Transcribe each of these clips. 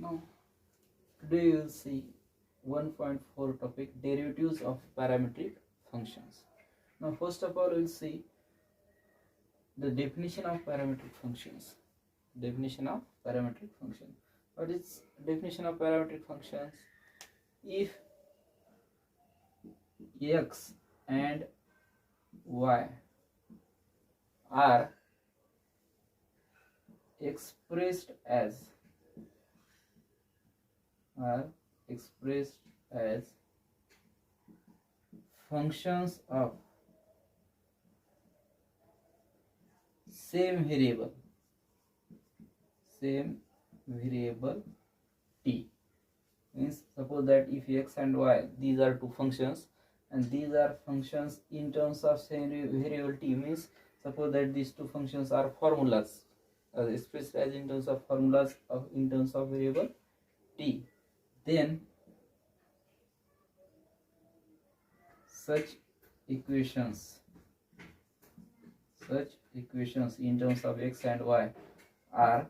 Now, today we will see 1.4 topic, derivatives of parametric functions. Now, first of all, we will see the definition of parametric functions. Definition of parametric function. What is definition of parametric functions? If x and y are expressed as functions of same variable t, means suppose that if x and y, these are two functions and these are functions in terms of same variable t, means suppose that these two functions are formulas expressed as in terms of formulas of in terms of variable t, then such equations in terms of x and y are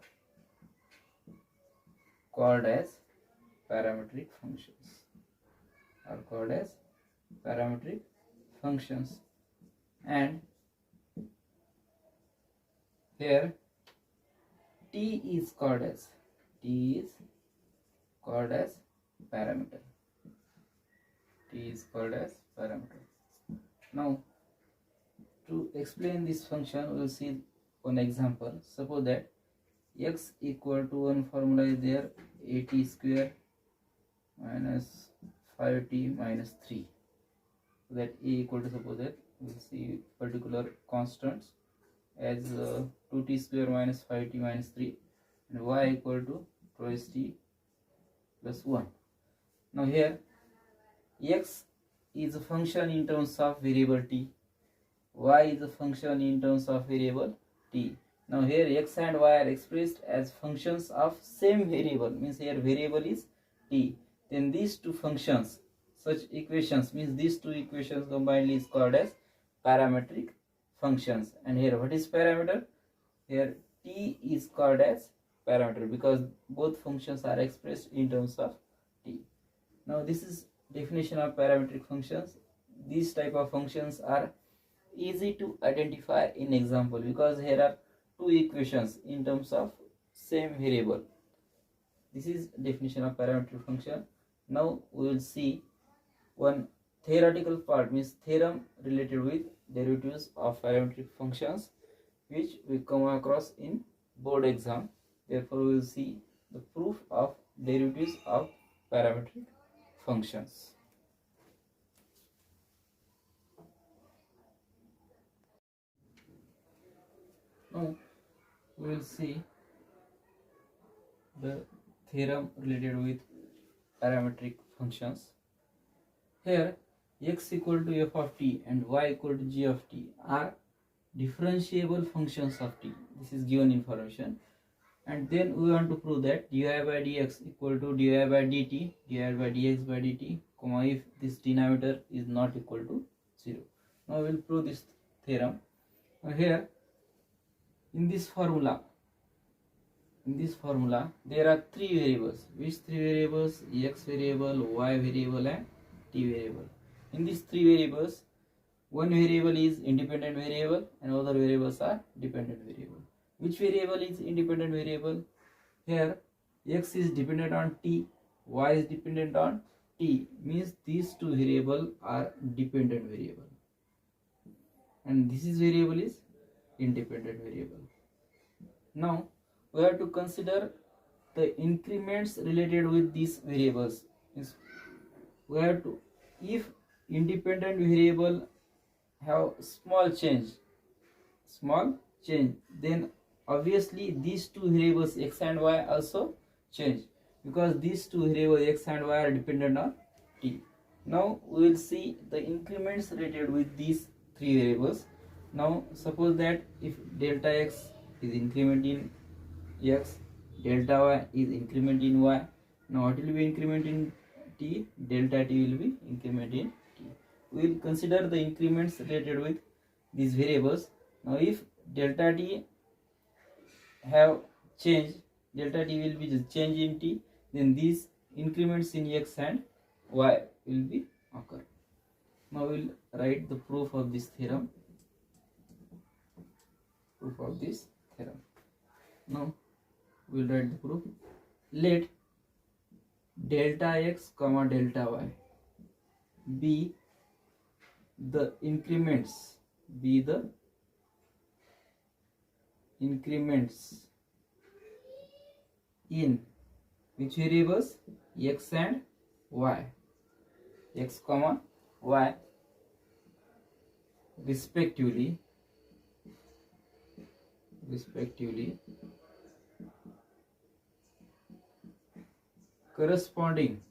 called as parametric functions. And here t is called as parameter. Now, to explain this function, we will see one example. Suppose that x equal to one formula is there, at square minus 5t minus 3. So that a equal to, suppose that we will see particular constants as 2t square minus 5t minus 3, and y equal to twice t plus 1. Now here x is a function in terms of variable t, y is a function in terms of variable t. Now here x and y are expressed as functions of same variable, means here variable is t. Then these two functions, such equations, means these two equations combined is called as parametric functions. And here what is parameter? Here t is called as parameter because both functions are expressed in terms of t. Now this is definition of parametric functions. These type of functions are easy to identify in example because here are two equations in terms of same variable. This is definition of parametric function. Now we will see one theoretical part, means theorem related with derivatives of parametric functions, which we come across in board exam. Therefore we will see the proof of derivatives of parametric functions. Now we will see the theorem related with parametric functions. Here x equal to f of t and y equal to g of t are differentiable functions of t. This is given information. And then we want to prove that dy by dx equal to dy by dt divided by dx by dt, if this denominator is not equal to 0. Now we will prove this theorem. Now here in this formula there are three variables. Which three variables? X variable, y variable and t variable. In these three variables, one variable is independent variable and other variables are dependent variable. Which variable is independent variable? Here x is dependent on t, y is dependent on t, means these two variables are dependent variable, and this is variable is independent variable. Now we have to consider the increments related with these variables. We have to, if independent variable have small change, then obviously these two variables x and y also change because these two variables x and y are dependent on t. Now we will see the increments related with these three variables. Now suppose that if delta x is increment in x, delta y is increment in y. Now what will be increment in t? Delta t will be increment in t. We will consider the increments related with these variables. Now if delta t have changed, delta t will be the change in t, then these increments in x and y will be occur. Now we'll write the proof of this theorem. Now we'll write the proof. Let delta x comma delta y be the increments in which variables? X and y, x comma y respectively corresponding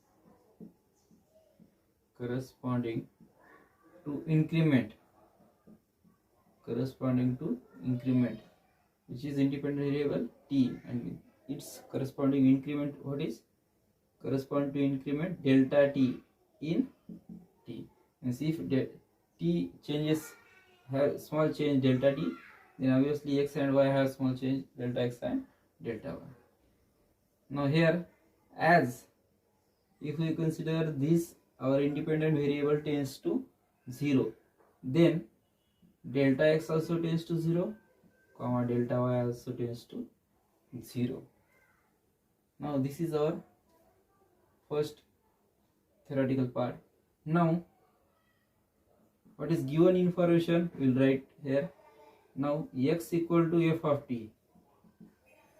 to increment which is independent variable t, and its corresponding increment, what is correspond to increment delta t in t. And if t changes, have small change delta t, then obviously x and y have small change delta x and delta y. Now here, as if we consider this our independent variable tends to 0, then delta x also tends to 0, comma delta y also tends to 0. Now this is our first theoretical part. Now what is given information we'll write here. Now x equal to f of t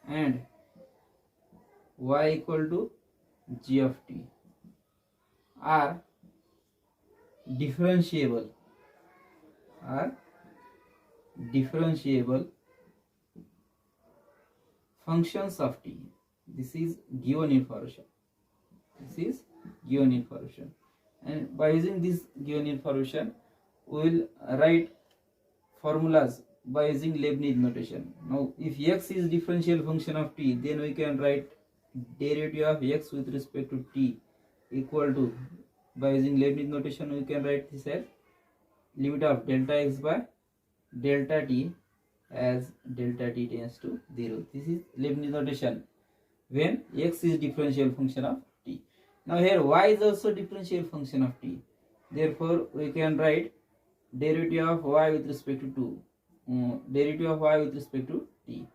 and y equal to g of t are differentiable functions of t. This is given information. And by using this given information, we will write formulas by using Leibniz notation. Now if x is differential function of t, then we can write derivative of x with respect to t equal to, by using Leibniz notation, we can write this as limit of delta x by delta t as delta t tends to 0. This is Leibniz notation when x is differential function of t. Now here y is also differential function of t. Therefore we can write derivative of y with respect to t.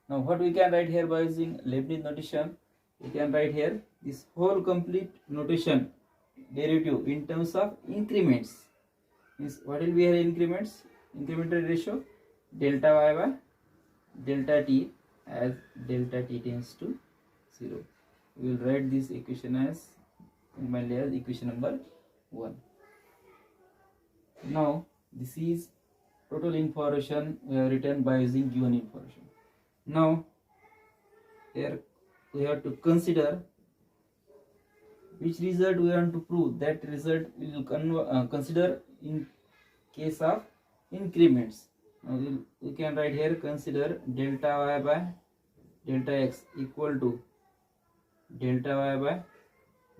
Now what we can write here by using Leibniz notation, we can write here this whole complete notation derivative in terms of increments. Means what will be here increments? Incremental ratio delta y by delta t as delta t tends to 0. We will write this equation as equation number 1. Now this is total information we have written by using given information. Now here we have to consider which result we want to prove. That result we will consider in case of increments. Now we can write here, consider delta y by delta x equal to delta y by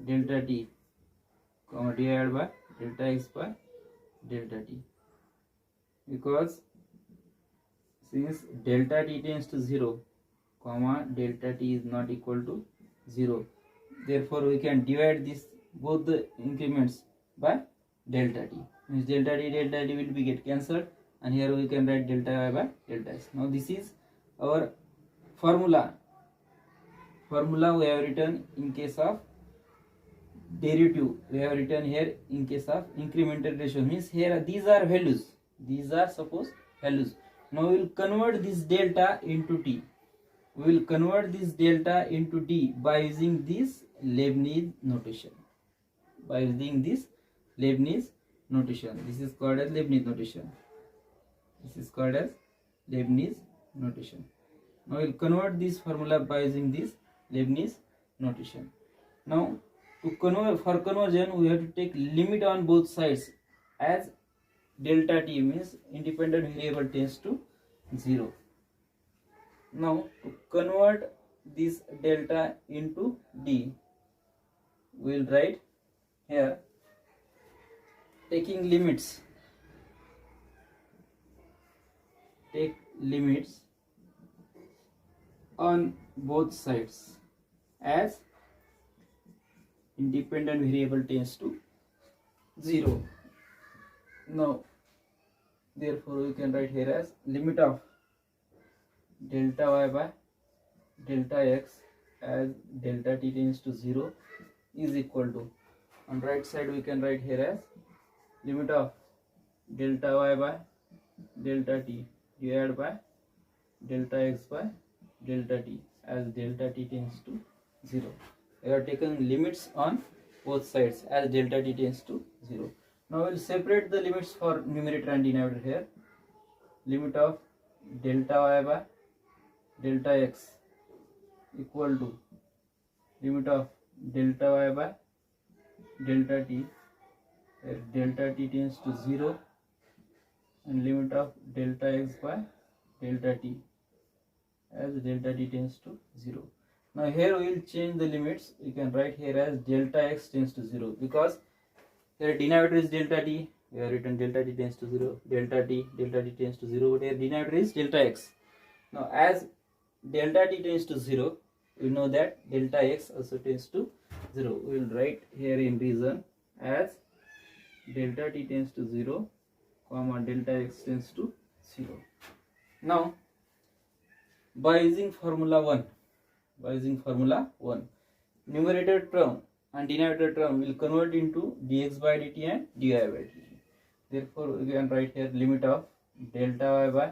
delta t, comma divided by delta x by delta t, because since delta t tends to 0, comma delta t is not equal to 0, therefore we can divide this both the increments by delta t. Means delta t will be get cancelled, and here we can write delta y by delta x. Now this is our formula we have written in case of derivative. We have written here in case of incremental ratio. Means here these are values. These are suppose values. Now we will convert this delta into t. We will convert this delta into t by using this Leibniz notation. This is called as Leibniz notation. Now we will convert this formula by using this Leibniz notation. Now for conversion we have to take limit on both sides as delta t, means independent variable tends to 0. Now to convert this delta into d, we will write here taking limits. Take limits on both sides as independent variable tends to 0. Now therefore we can write here as limit of delta y by delta x as delta t tends to 0 is equal to, on right side we can write here as limit of delta y by delta t divided by delta x by delta t as delta t tends to 0. We are taking limits on both sides as delta t tends to 0. Now we will separate the limits for numerator and denominator here. Limit of delta y by delta x equal to limit of delta y by delta t, where delta t tends to 0, and limit of delta x by delta t as delta t tends to 0. Now here we will change the limits. We can write here as delta x tends to 0 because here denominator is delta t. We have written delta t tends to 0, delta t tends to 0, but here denominator is delta x. Now as delta t tends to 0, we know that delta x also tends to 0. We will write here in reason as delta t tends to 0, comma delta x tends to 0. Now by using formula 1, numerator term and denominator term will convert into dx by dt and dy by dt. Therefore we can write here limit of delta y by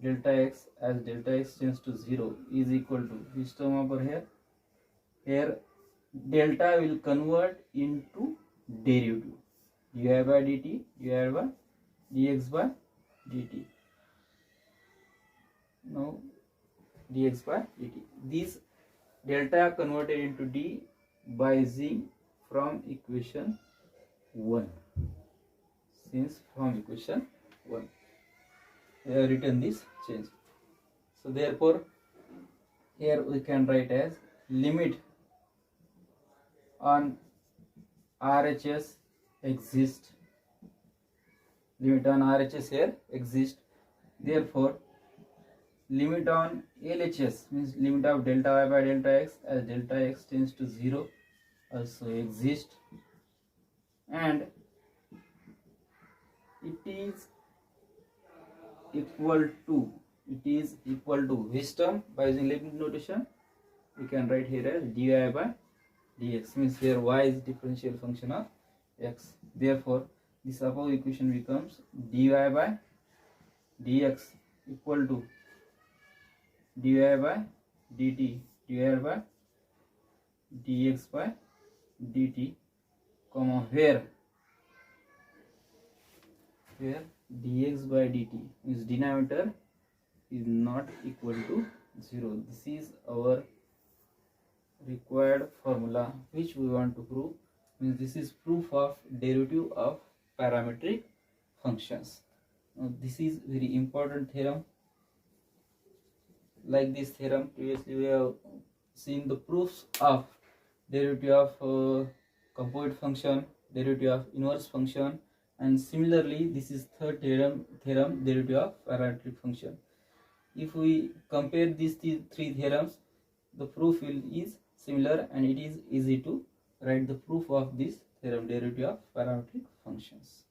delta x as delta x tends to 0 is equal to, which term over here? Here delta will convert into derivative, dy by dt divided by dx by dt. Now dx by dt. This delta converted into d by using from equation 1. Since from equation 1 we have written this change. So therefore here we can write as limit on RHS exists. Limit on RHS here exists. Therefore limit on LHS means limit of delta y by delta x as delta x tends to 0 also exists, and it is equal to which term? By using limit notation we can write here as dy by dx, means here y is differential function of x. Therefore this above equation becomes dy by dx equal to dy by dt divided by dx by dt, comma where dx by dt is denominator is not equal to 0. This is our required formula which we want to prove, means this is proof of derivative of parametric functions. Now this is very important theorem. Like this theorem previously we have seen the proofs of derivative of composite function, derivative of inverse function, and similarly this is third theorem derivative of parametric function. If we compare these three theorems, the proof is similar and it is easy to write the proof of this theorem derivative of parametric functions.